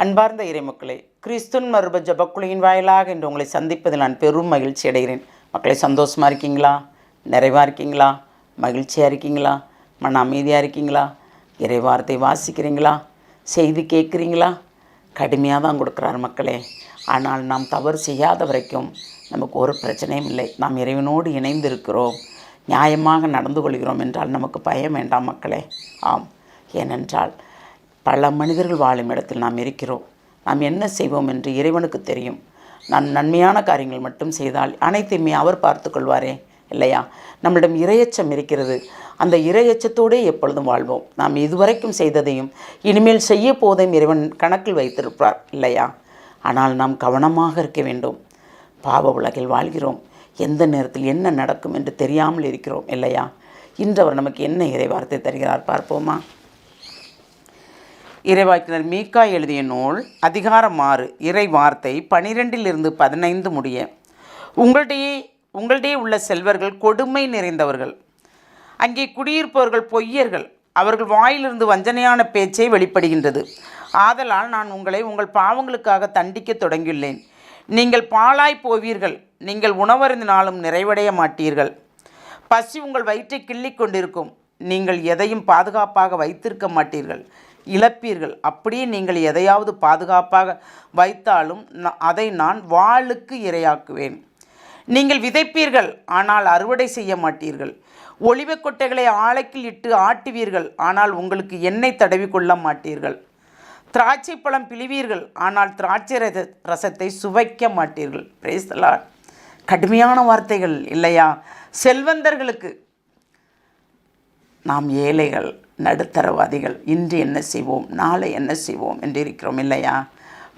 அன்பார்ந்த இறைமக்களே, கிறிஸ்துவின் மறுப ஜபக்குழியின் வாயிலாக இன்று உங்களை சந்திப்பதில் நான் பெரும் மகிழ்ச்சி அடைகிறேன். மக்களை, சந்தோஷமாக இருக்கீங்களா? நிறைவாக இருக்கீங்களா? மகிழ்ச்சியாக இருக்கீங்களா? மன அமைதியாக இருக்கீங்களா? இறைவார்த்தை வாசிக்கிறீங்களா? செய்தி கேட்குறீங்களா? கடுமையாக தான் கொடுக்குறார் மக்களே. ஆனால் நாம் தவறு செய்யாத வரைக்கும் நமக்கு ஒரு பிரச்சனையும் இல்லை. நாம் இறைவனோடு இணைந்து இருக்கிறோம், நியாயமாக நடந்து கொள்கிறோம் என்றால் நமக்கு பயம் வேண்டாம் மக்களே. ஆம், ஏனென்றால் பல மனிதர்கள் வாழும் இடத்தில் நாம் இருக்கிறோம். நாம் என்ன செய்வோம் என்று இறைவனுக்கு தெரியும். நாம் நன்மையான காரியங்கள் மட்டும் செய்தால் அனைத்தையுமே அவர் பார்த்து கொள்வாரே, இல்லையா? நம்மிடம் இறையச்சம் இருக்கிறது. அந்த இறையச்சத்தோடே எப்பொழுதும் வாழ்வோம். நாம் இதுவரைக்கும் செய்ததையும் இனிமேல் செய்ய போதையும் இறைவன் கணக்கில் வைத்திருப்பார், இல்லையா? ஆனால் நாம் கவனமாக இருக்க வேண்டும். பாவ உலகில் வாழ்கிறோம். எந்த நேரத்தில் என்ன நடக்கும் என்று தெரியாமல் இருக்கிறோம், இல்லையா? இன்று அவர் நமக்கு என்ன இறைவார்த்தை தருகிறார் பார்ப்போமா? இறைவாக்கினர் மீகா எழுதிய நூல் அதிகாரம் 6 இறை வார்த்தை 12-15 முடிய. உங்களிடையே உள்ள செல்வர்கள் கொடுமை நிறைந்தவர்கள், அங்கே குடியிருப்பவர்கள் பொய்யர்கள், அவர்கள் வாயிலிருந்து வஞ்சனையான பேச்சை வெளிப்படுகின்றது. ஆதலால் நான் உங்களை உங்கள் பாவங்களுக்காக தண்டிக்க தொடங்கியுள்ளேன். நீங்கள் பாழாய் போவீர்கள், நீங்கள் உணவருந்தினாலும் நிறைவடைய மாட்டீர்கள். பசி உங்கள் வயிற்றை கிள்ளிக் கொண்டிருக்கும், நீங்கள் எதையும் பாதுகாப்பாக வைத்திருக்க மாட்டீர்கள், இழப்பீர்கள். அப்படியே நீங்கள் எதையாவது பாதுகாப்பாக வைத்தாலும் அதை நான் வாளுக்கு இரையாக்குவேன். நீங்கள் விதைப்பீர்கள், ஆனால் அறுவடை செய்ய மாட்டீர்கள். ஒலிவக் கொட்டைகளை ஆலைக்கில் இட்டு ஆட்டுவீர்கள், ஆனால் உங்களுக்கு எண்ணெய் தடவி கொள்ள மாட்டீர்கள். திராட்சை பழம் பிழிவீர்கள், ஆனால் திராட்சை ரசத்தை சுவைக்க மாட்டீர்கள். Praise the Lord. கடுமையான வார்த்தைகள், இல்லையா? செல்வந்தர்களுக்கு. நாம் ஏழைகள், நடுத்தரவாதிகள், இன்று என்ன செய்வோம், நாளை என்ன செய்வோம் என்று இருக்கிறோம், இல்லையா?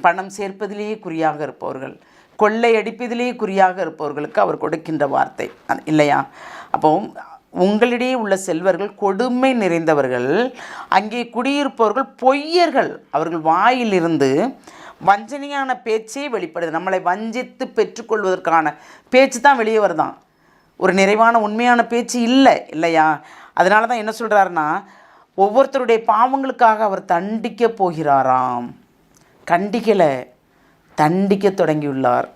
பணம் சேர்ப்பதிலேயே குறியாக இருப்பவர்கள், கொள்ளை அடிப்பதிலேயே குறியாக இருப்பவர்களுக்கு அவர் கொடுக்கின்ற வார்த்தை, இல்லையா? அப்போ உங்களிடையே உள்ள செல்வர்கள் கொடுமை நிறைந்தவர்கள், அங்கே குடியிருப்பவர்கள் பொய்யர்கள், அவர்கள் வாயிலிருந்து வஞ்சனையான பேச்சே வெளிப்படுது. நம்மளை வஞ்சித்து பெற்றுக்கொள்வதற்கான பேச்சு தான் வெளியே வருதான். ஒரு நிறைவான உண்மையான பேச்சு இல்லை, இல்லையா? அதனால தான் என்ன சொல்கிறாருன்னா, ஒவ்வொருத்தருடைய பாவங்களுக்காக அவர் தண்டிக்க போகிறாராம். கண்டிக்கலை, தண்டிக்க தொடங்கியுள்ளார்.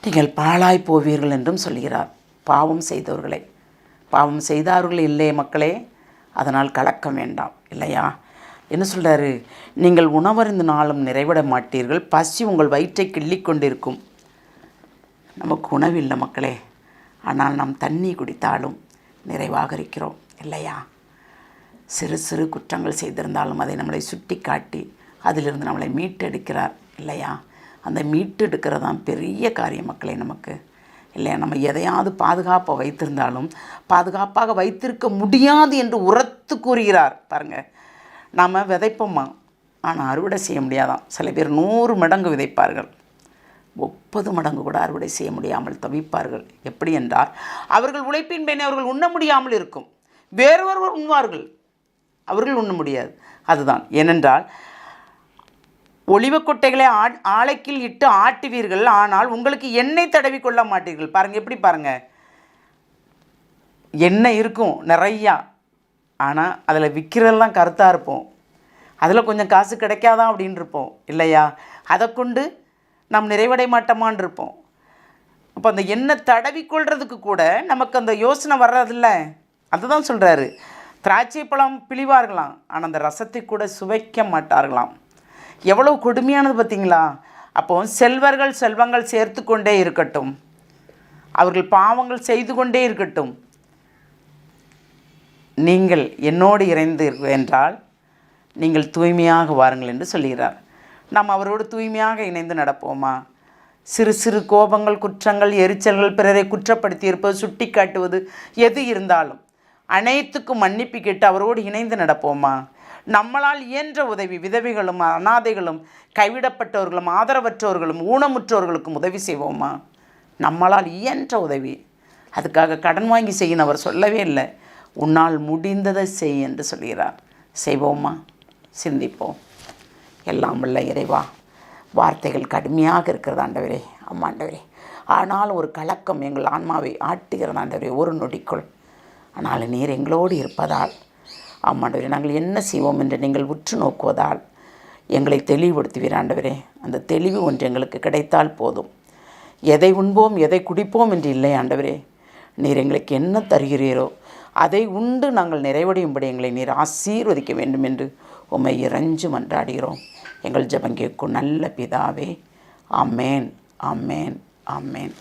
நீங்கள் பாழாய் போவீர்கள் என்றும் சொல்கிறார். பாவம் செய்தவர்களை, பாவம் செய்தார்கள் இல்லை மக்களே, அதனால் கலக்கம் வேண்டாம், இல்லையா? என்ன சொல்கிறாரு? நீங்கள் உணவருந்தினாலும் நிறைவிட மாட்டீர்கள், பசி உங்கள் வயிற்றை கிள்ளி கொண்டிருக்கும். நமக்கு உணவில்லை மக்களே, ஆனால் நாம் தண்ணி குடித்தாலும் நிறைவாக இருக்கிறோம், இல்லையா? சிறு சிறு குற்றங்கள் செய்திருந்தாலும் அதை நம்மளை சுட்டி காட்டி அதிலிருந்து நம்மளை மீட்டெடுக்கிறார், இல்லையா? அந்த மீட்டெடுக்கிறது தான் பெரிய காரியம் மக்களே நமக்கு, இல்லையா? நம்ம எதையாவது பாதுகாப்பாக வைத்திருந்தாலும் பாதுகாப்பாக வைத்திருக்க முடியாது என்று உரத்து கூறுகிறார். பாருங்கள், நாம் விதைப்போம்மா, ஆனால் அறுவடை செய்ய முடியாதான். சில பேர் 100 மடங்கு விதைப்பார்கள், 30 மடங்கு கூட அறுவடை செய்ய முடியாமல் தவிப்பார்கள். எப்படி என்றால், அவர்கள் உழைப்பின் பயனை அவர்கள் உண்ண முடியாமல் இருக்கும். வேறொருவர் உண்வார்கள், அவர்கள் உண்ண முடியாது. அதுதான். ஏனென்றால் ஒலிவக் கொட்டைகளை ஆலைக்கில் இட்டு ஆட்டுவீர்கள், ஆனால் உங்களுக்கு எண்ணெய் தடவி கொள்ள மாட்டீர்கள். பாருங்கள், எப்படி பாருங்கள், எண்ணெய் இருக்கும் நிறையா, ஆனால் அதில் விற்கிறதெல்லாம் கருத்தாக இருப்போம், அதில் கொஞ்சம் காசு கிடைக்காதான் அப்படின்னு இருப்போம், இல்லையா? அதை கொண்டு நாம் நிறைவடை மாட்டோமான் இருப்போம். அப்போ அந்த எண்ணெய் தடவிக்கொள்கிறதுக்கு கூட நமக்கு அந்த யோசனை வர்றதில்ல. அதுதான் சொல்கிறாரு. திராட்சை பழம் பிழிவார்களாம், ஆனால் அந்த ரசத்தை கூட சுவைக்க மாட்டார்களாம். எவ்வளவு கொடுமையானது பார்த்தீங்களா? அப்போ செல்வங்கள் சேர்த்து கொண்டே இருக்கட்டும், அவர்கள் பாவங்கள் செய்து கொண்டே இருக்கட்டும், நீங்கள் என்னோடு இணைந்து என்றால் நீங்கள் தூய்மையாக வாருங்கள் என்று சொல்கிறார். நாம் அவரோடு தூய்மையாக இணைந்து நடப்போமா? சிறு சிறு கோபங்கள், குற்றங்கள், எரிச்சல்கள், பிறரை குற்றப்படுத்தி இருப்பது, சுட்டி காட்டுவது, எது இருந்தாலும் அனைத்துக்கும் மன்னிப்பு கேட்டு அவரோடு இணைந்து நடப்போமா? நம்மளால் இயன்ற உதவி, விதவைகளும் அனாதைகளும் கைவிடப்பட்டவர்களும் ஆதரவற்றவர்களும் ஊனமுற்றவர்களுக்கும் உதவி செய்வோமா? நம்மளால் இயன்ற உதவி. அதுக்காக கடன் வாங்கி செய்யணும் அவர் சொல்லவே இல்லை. உன்னால் முடிந்ததை செய் என்று சொல்கிறார். செய்வோமா? சிந்திப்போம். எல்லாம் உள்ள இறைவா, வார்த்தைகள் கடுமையாக இருக்கிறது ஆண்டவரே. ஆமாண்டவரே, ஆனால் ஒரு கலக்கம் எங்கள் ஆன்மாவை ஆட்டுகிறது ஆண்டவரே, ஒரு நொடிக்குள். ஆனால் நீர் எங்களோடு இருப்பதால், ஆமாண்டவரே, நாங்கள் என்ன செய்வோம் என்று நீங்கள் உற்று நோக்குவதால் எங்களை தெளிவுபடுத்துவீர் ஆண்டவரே. அந்த தெளிவு ஒன்று எங்களுக்கு கிடைத்தால் போதும். எதை உண்போம் எதை குடிப்போம் என்று இல்லை ஆண்டவரே. நீர் எங்களுக்கு என்ன தருகிறீரோ அதை உண்டு நாங்கள் நிறைவடையும்படி எங்களை நீர் ஆசீர்வதிக்க வேண்டும் என்று உம்மை இறைஞ்சு மன்றாடுகிறோம். எங்கள் ஜெபம் கேட்கும் நல்ல பிதாவே. ஆமேன், ஆமேன், ஆமேன்.